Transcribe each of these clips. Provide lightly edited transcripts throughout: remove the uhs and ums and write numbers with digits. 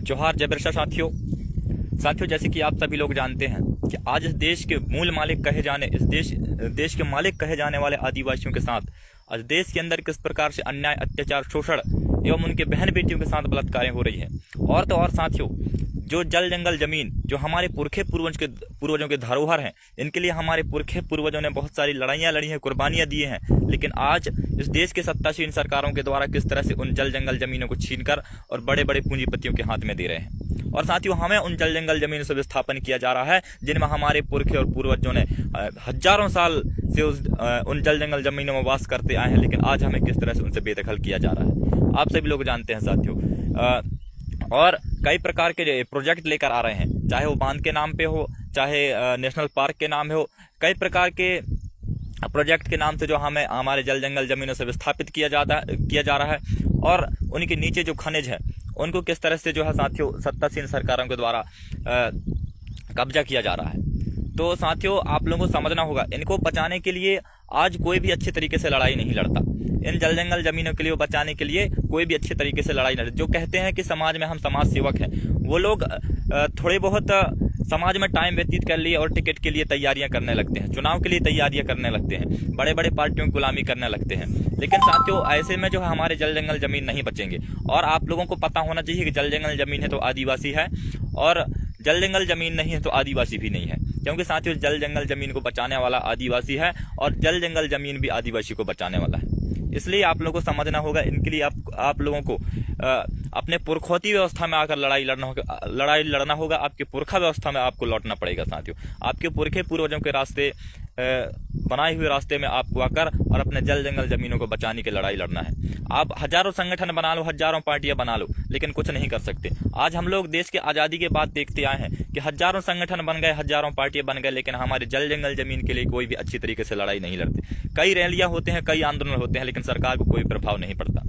जोहार जय बिरसा साथियों, जैसे कि आप सभी लोग जानते हैं कि आज इस देश के मूल मालिक कहे जाने देश के मालिक कहे जाने वाले आदिवासियों के साथ आज देश के अंदर किस प्रकार से अन्याय, अत्याचार, शोषण एवं उनके बहन बेटियों के साथ बलात्कारें हो रही है। और तो और साथियों, जो जल जंगल जमीन जो हमारे पूर्वजों के धरोहर हैं, इनके लिए हमारे पूर्वजों ने बहुत सारी लड़ाइयाँ लड़ी हैं, कुर्बानियाँ दी हैं, लेकिन आज इस देश के सत्तासीन सरकारों के द्वारा किस तरह से उन जल जंगल जमीनों को छीनकर और बड़े बड़े पूंजीपतियों के हाथ में दे रहे हैं। और साथियों, हमें उन जल जंगल जमीनों से विस्थापन किया जा रहा है जिनमें हमारे पुरखे और पूर्वजों ने हजारों साल से उन जल जंगल जमीनों में वास करते आए हैं, लेकिन आज हमें किस तरह से उनसे बेदखल किया जा रहा है, आप सभी लोग जानते हैं साथियों। और कई प्रकार के प्रोजेक्ट लेकर आ रहे हैं, चाहे वो बांध के नाम पे हो, चाहे नेशनल पार्क के नाम पे हो, कई प्रकार के प्रोजेक्ट के नाम से जो हमें हमारे जल जंगल जमीनों से विस्थापित किया जा रहा है। और उनके नीचे जो खनिज है उनको किस तरह से जो है साथियों सत्तासीन सरकारों के द्वारा कब्जा किया जा रहा है। तो साथियों, आप लोगों को समझना होगा, इनको बचाने के लिए आज कोई भी अच्छे तरीके से लड़ाई नहीं लड़ता। इन जल जंगल जमीनों के लिए बचाने के लिए कोई भी अच्छे तरीके से लड़ाई नहीं। जो कहते हैं कि समाज में हम समाज सेवक हैं, वो लोग थोड़े बहुत समाज में टाइम व्यतीत कर लिए और टिकट के लिए तैयारियां करने लगते हैं, चुनाव के लिए तैयारियां करने लगते हैं, बड़े बड़े पार्टियों की गुलामी करने लगते हैं। लेकिन साथियों, ऐसे में जो है हमारे जल जंगल जमीन नहीं बचेंगे। और आप लोगों को पता होना चाहिए कि जल जंगल जमीन है तो आदिवासी है, और जल जंगल जमीन नहीं है तो आदिवासी भी नहीं है, क्योंकि साथियों जल जंगल जमीन को बचाने वाला आदिवासी है और जल जंगल जमीन भी आदिवासी को बचाने वाला है। इसलिए आप लोगों को समझना होगा, इनके लिए आप लोगों को अपने पुरखौती व्यवस्था में आकर लड़ाई लड़ना होगा। आपके पुरखा व्यवस्था में आपको लौटना पड़ेगा साथियों। आपके पुरखे पूर्वजों के रास्ते बनाए हुए रास्ते में आपको आकर और अपने जल जंगल जमीनों को बचाने की लड़ाई लड़ना है। आप हजारों संगठन बना लो, हजारों पार्टियां बना लो, लेकिन कुछ नहीं कर सकते। आज हम लोग देश की आज़ादी के बाद देखते आए हैं कि हजारों संगठन बन गए, हजारों पार्टियां बन गए, लेकिन हमारे जल जंगल जमीन के लिए कोई भी अच्छी तरीके से लड़ाई नहीं लड़ते। कई रैलियां होते हैं, कई आंदोलन होते हैं, लेकिन सरकार को कोई प्रभाव नहीं पड़ता।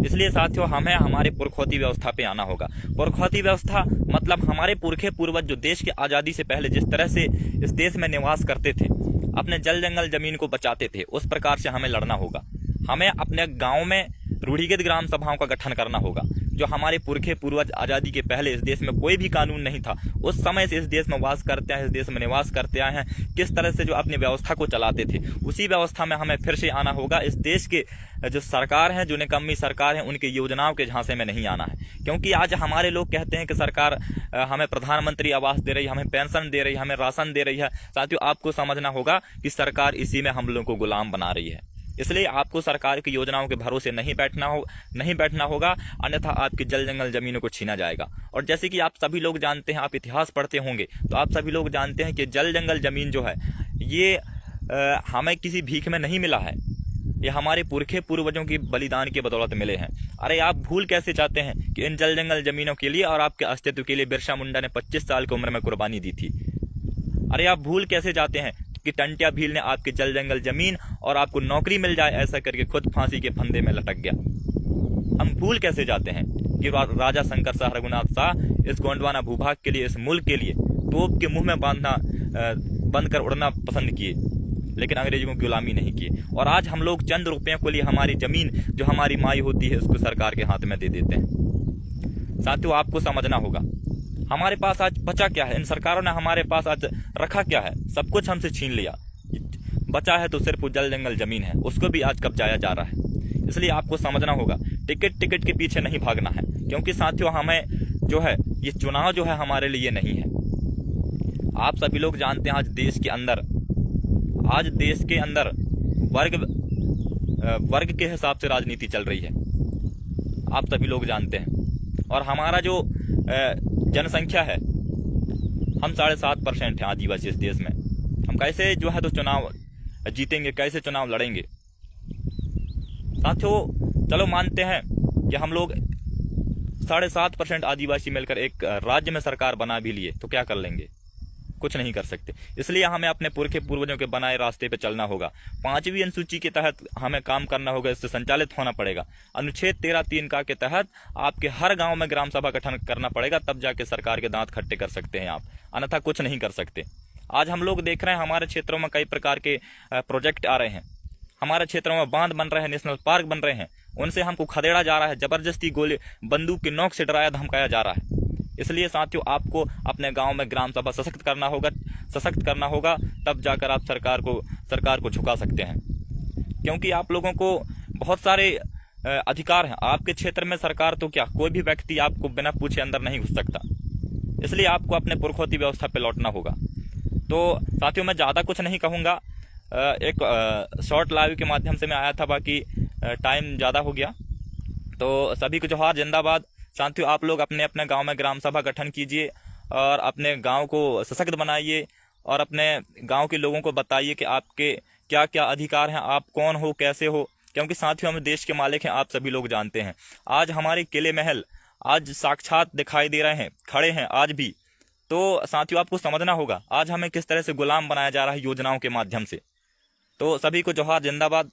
इसलिए साथियों, हमें हमारे पुरखौती व्यवस्था पे आना होगा। पुरखौती व्यवस्था मतलब हमारे पुरखे पूर्वज जो देश की आज़ादी से पहले जिस तरह से इस देश में निवास करते थे, अपने जल जंगल जमीन को बचाते थे, उस प्रकार से हमें लड़ना होगा। हमें अपने गांव में रूढ़िगत ग्राम सभाओं का गठन करना होगा। जो हमारे पुरखे पूर्वज आज़ादी के पहले इस देश में कोई भी कानून नहीं था, उस समय से इस देश में वास करते हैं, इस देश में निवास करते आए हैं, किस तरह से जो अपनी व्यवस्था को चलाते थे, उसी व्यवस्था में हमें फिर से आना होगा। इस देश के जो सरकार है, जो निकम्मी सरकार है, उनकी योजनाओं के झांसे में नहीं आना है। क्योंकि आज हमारे लोग कहते हैं कि सरकार हमें प्रधानमंत्री आवास दे रही है, हमें पेंशन दे रही है, हमें राशन दे रही है। साथियों, आपको समझना होगा कि सरकार इसी में हम लोगों को गुलाम बना रही है। इसलिए आपको सरकार की योजनाओं के भरोसे नहीं बैठना होगा, अन्यथा आपकी जल जंगल जमीनों को छीना जाएगा। और जैसे कि आप सभी लोग जानते हैं, आप इतिहास पढ़ते होंगे, तो आप सभी लोग जानते हैं कि जल जंगल जमीन जो है ये हमें किसी भीख में नहीं मिला है, ये हमारे पुरखे पूर्वजों की बलिदान की बदौलत मिले हैं। अरे आप भूल कैसे जाते हैं कि इन जल जंगल जमीनों के लिए और आपके अस्तित्व के लिए बिरसा मुंडा ने 25 साल की उम्र में कुर्बानी दी थी। अरे आप भूल कैसे जाते हैं कि टंट्या भील ने आपके जल जंगल जमीन और आपको नौकरी मिल जाए ऐसा करके खुद फांसी के फंदे में लटक गया। हम भूल कैसे जाते हैं कि राजा शंकर शाह रघुनाथ शाह इस गोंडवाना भूभाग के लिए, इस मुल्क के लिए तोप के मुंह में बंद कर उड़ना पसंद किए, लेकिन अंग्रेजों की गुलामी नहीं किए। और आज हम लोग चंद रुपयों के लिए हमारी जमीन जो हमारी माई होती है उसको सरकार के हाथ में दे देते हैं। साथियों, आपको समझना होगा, हमारे पास आज बचा क्या है? इन सरकारों ने हमारे पास आज रखा क्या है? सब कुछ हमसे छीन लिया। बचा है तो सिर्फ जल जंगल जमीन है, उसको भी आज कब्जाया जा रहा है। इसलिए आपको समझना होगा, टिकट के पीछे नहीं भागना है, क्योंकि साथियों हमें जो है ये चुनाव जो है हमारे लिए नहीं है। आप सभी लोग जानते हैं आज देश के अंदर वर्ग के हिसाब से राजनीति चल रही है, आप सभी लोग जानते हैं। और हमारा जो जनसंख्या है, हम 7.5% है आदिवासी इस देश में। हम कैसे जो है तो चुनाव जीतेंगे, कैसे चुनाव लड़ेंगे? साथियों, चलो मानते हैं कि हम लोग 7.5% आदिवासी मिलकर एक राज्य में सरकार बना भी लिए, तो क्या कर लेंगे? कुछ नहीं कर सकते। इसलिए हमें अपने पुरखे पूर्वजों के बनाए रास्ते पे चलना होगा। 5वीं अनुसूची के तहत हमें काम करना होगा, इससे संचालित होना पड़ेगा। अनुच्छेद 13(3) के तहत आपके हर गांव में ग्राम सभा गठन करना पड़ेगा, तब जाके सरकार के दांत खट्टे कर सकते हैं आप, अन्यथा कुछ नहीं कर सकते। आज हम लोग देख रहे हैं हमारे क्षेत्रों में कई प्रकार के प्रोजेक्ट आ रहे हैं, हमारे क्षेत्रों में बांध बन रहे हैं, नेशनल पार्क बन रहे हैं, उनसे हमको खदेड़ा जा रहा है, जबरदस्ती गोली बंदूक की नोक से डराया धमकाया जा रहा है। इसलिए साथियों, आपको अपने गांव में ग्राम सभा सशक्त करना होगा, तब जाकर आप सरकार को झुका सकते हैं। क्योंकि आप लोगों को बहुत सारे अधिकार हैं। आपके क्षेत्र में सरकार तो क्या, कोई भी व्यक्ति आपको बिना पूछे अंदर नहीं घुस सकता। इसलिए आपको अपने पुरखौती व्यवस्था पे लौटना होगा। तो साथियों, मैं ज़्यादा कुछ नहीं कहूँगा, एक शॉर्ट लाइव के माध्यम से मैं आया था, बाकी टाइम ज़्यादा हो गया। तो सभी को जोहार, जिंदाबाद। साथियों, आप लोग अपने अपने गांव में ग्राम सभा गठन कीजिए और अपने गांव को सशक्त बनाइए और अपने गांव के लोगों को बताइए कि आपके क्या क्या अधिकार हैं, आप कौन हो, कैसे हो। क्योंकि साथियों, हम देश के मालिक हैं, आप सभी लोग जानते हैं। आज हमारे किले महल आज साक्षात दिखाई दे रहे हैं, खड़े हैं आज भी। तो साथियों, आपको समझना होगा आज हमें किस तरह से गुलाम बनाया जा रहा है योजनाओं के माध्यम से। तो सभी को जोहार, जिंदाबाद।